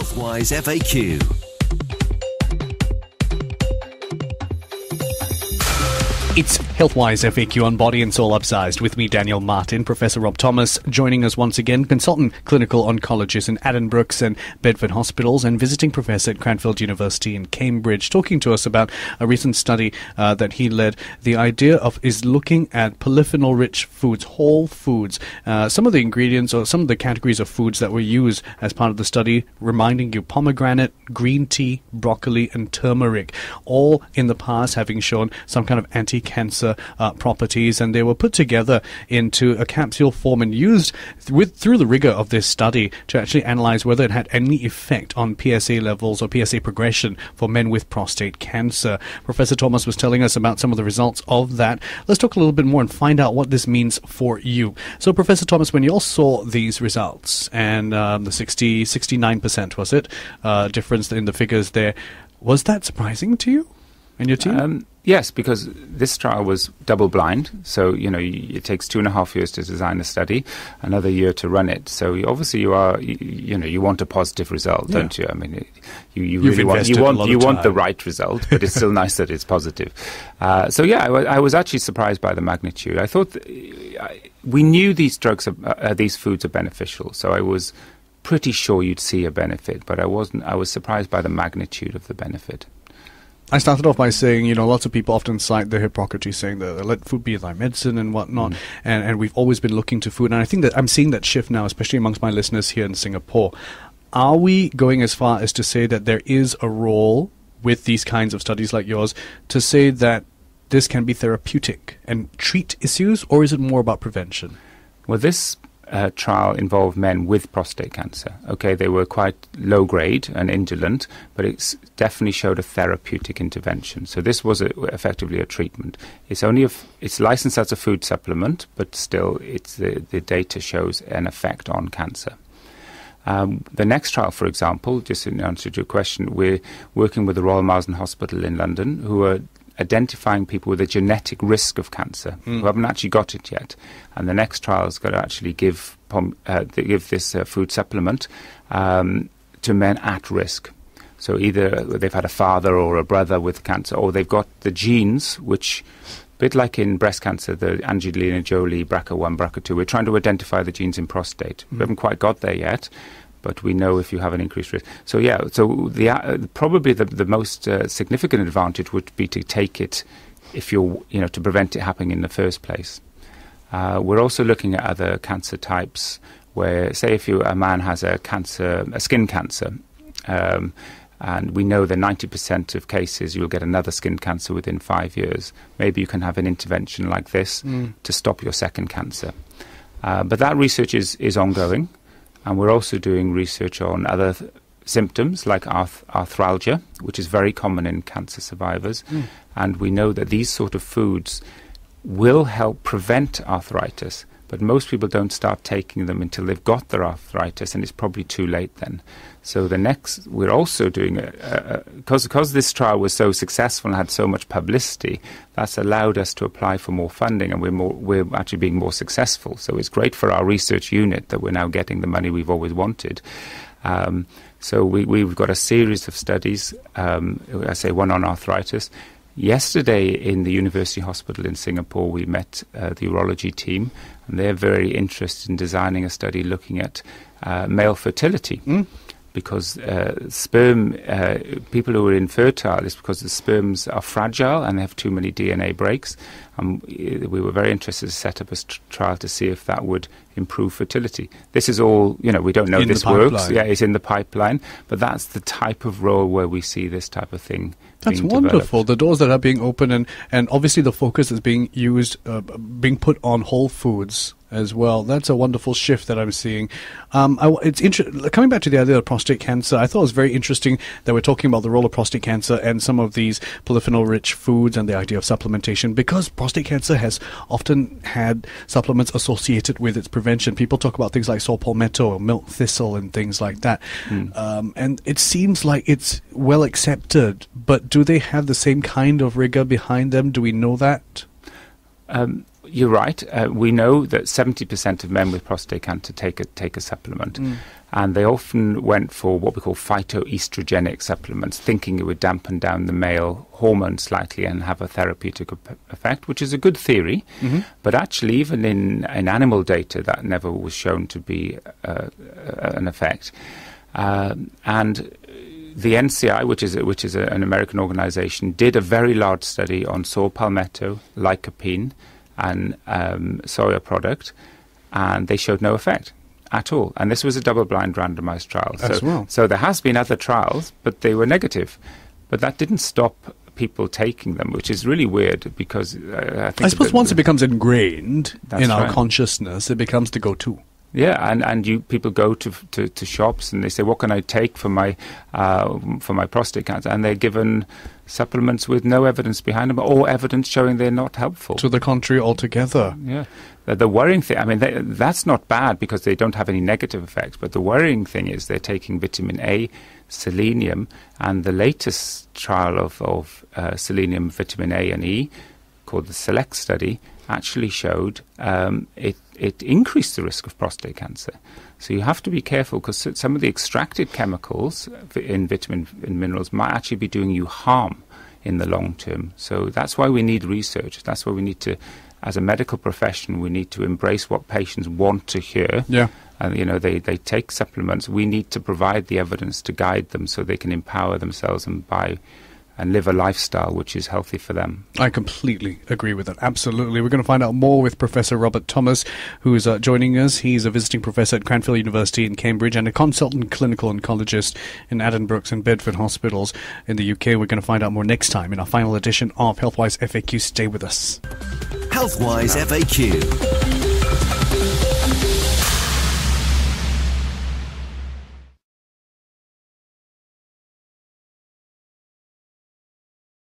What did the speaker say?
Healthwise FAQ. It's Healthwise FAQ on Body and Soul Upsized with me, Daniel Martin, Professor Rob Thomas, joining us once again, consultant clinical oncologist in Addenbrooke's and Bedford Hospitals and visiting professor at Cranfield University in Cambridge, talking to us about a recent study that he led. The idea is looking at polyphenol-rich foods, whole foods, some of the ingredients or some of the categories of foods that were used as part of the study, reminding you pomegranate, green tea, broccoli, and turmeric, all in the past having shown some kind of anti-cancer properties, and they were put together into a capsule form and used through the rigor of this study to actually analyze whether it had any effect on PSA levels or PSA progression for men with prostate cancer. Professor Thomas was telling us about some of the results of that. Let's talk a little bit more and find out what this means for you. So, Professor Thomas, when you all saw these results and the 69%, was it, difference in the figures there, was that surprising to you and your team? Yes, because this trial was double-blind, so it takes 2.5 years to design a study, another year to run it. So obviously you want a positive result, don't you? I mean, you really want the right result, but it's still nice that it's positive. I was actually surprised by the magnitude. I thought we knew these drugs, these foods are beneficial, so I was pretty sure you'd see a benefit, but I wasn't. I was surprised by the magnitude of the benefit. I started off by saying, lots of people often cite the Hippocrates saying that let food be thy medicine and whatnot, and we've always been looking to food. And I think that I'm seeing that shift now, especially amongst my listeners here in Singapore. Are we going as far as to say that there is a role with these kinds of studies like yours to say that this can be therapeutic and treat issues, or is it more about prevention? Well, this trial involved men with prostate cancer. Okay, they were quite low grade and indolent, but it definitely showed a therapeutic intervention. So this was effectively a treatment. It's licensed as a food supplement, but still, the data shows an effect on cancer. The next trial, for example, just in answer to your question, we're working with the Royal Marsden Hospital in London, who are identifying people with a genetic risk of cancer who haven't actually got it yet. And the next trial is going to actually give this food supplement to men at risk. So either they've had a father or a brother with cancer, or they've got the genes, which, a bit like in breast cancer, the Angelina Jolie BRCA1, BRCA2, we're trying to identify the genes in prostate. We haven't quite got there yet, but we know if you have an increased risk. So probably the most significant advantage would be to take it if you're, to prevent it happening in the first place. We're also looking at other cancer types where, say, if a man has a skin cancer, and we know that 90% of cases you'll get another skin cancer within 5 years. Maybe you can have an intervention like this to stop your second cancer. But that research is ongoing. And we're also doing research on other symptoms like arthralgia, which is very common in cancer survivors. And we know that these sort of foods will help prevent arthritis, but most people don't start taking them until they've got their arthritis, and it's probably too late then. So we're also doing, because this trial was so successful and had so much publicity, that's allowed us to apply for more funding, and we're actually being more successful. So it's great for our research unit that we're now getting the money we've always wanted. So we've got a series of studies, I say one on arthritis. Yesterday in the University Hospital in Singapore, we met the urology team, and they're very interested in designing a study looking at male fertility. Because people who are infertile is because the sperms are fragile and they have too many DNA breaks. We were very interested to set up a trial to see if that would improve fertility. This is all, we don't know if this works. Yeah, it's in the pipeline. But that's the type of role where we see this type of thing. That's wonderful. The doors that are being opened, and obviously the focus is being used, being put on whole foods as well. That's a wonderful shift that I'm seeing. Coming back to the idea of prostate cancer, I thought it was very interesting that we're talking about the role of prostate cancer and some of these polyphenol-rich foods and the idea of supplementation, because prostate cancer has often had supplements associated with its prevention. People talk about things like saw palmetto or milk thistle and things like that. And it seems like it's well accepted, but do they have the same kind of rigor behind them? Do we know that? you're right. We know that 70% of men with prostate cancer take a supplement. And they often went for what we call phytoestrogenic supplements, thinking it would dampen down the male hormone slightly and have a therapeutic effect, which is a good theory. But actually, even in animal data, that never was shown to be an effect. And the NCI, which is an American organization, did a very large study on saw palmetto, lycopene, and soya product, and they showed no effect at all. And this was a double-blind randomized trial. So there has been other trials, but they were negative. But that didn't stop people taking them, which is really weird because I suppose once it becomes ingrained in our consciousness, it becomes the go-to. Yeah, and people go to shops and they say, what can I take for my prostate cancer? And they're given supplements with no evidence behind them or evidence showing they're not helpful. To the contrary altogether. Yeah. The worrying thing, I mean, that's not bad because they don't have any negative effects, but the worrying thing is they're taking vitamin A, selenium, and the latest trial of selenium, vitamin A and E, called the SELECT study, actually showed it increased the risk of prostate cancer. So you have to be careful because some of the extracted chemicals in vitamin and minerals might actually be doing you harm in the long term. So that's why we need research. That's why we need to, as a medical profession, we need to embrace what patients want to hear. Yeah. And, they take supplements. We need to provide the evidence to guide them so they can empower themselves and buy and live a lifestyle which is healthy for them. I completely agree with that. Absolutely. We're going to find out more with Professor Robert Thomas, who is joining us. He's a visiting professor at Cranfield University in Cambridge and a consultant clinical oncologist in Addenbrooke's and Bedford hospitals in the UK. We're going to find out more next time in our final edition of Healthwise FAQ. Stay with us. Healthwise FAQ.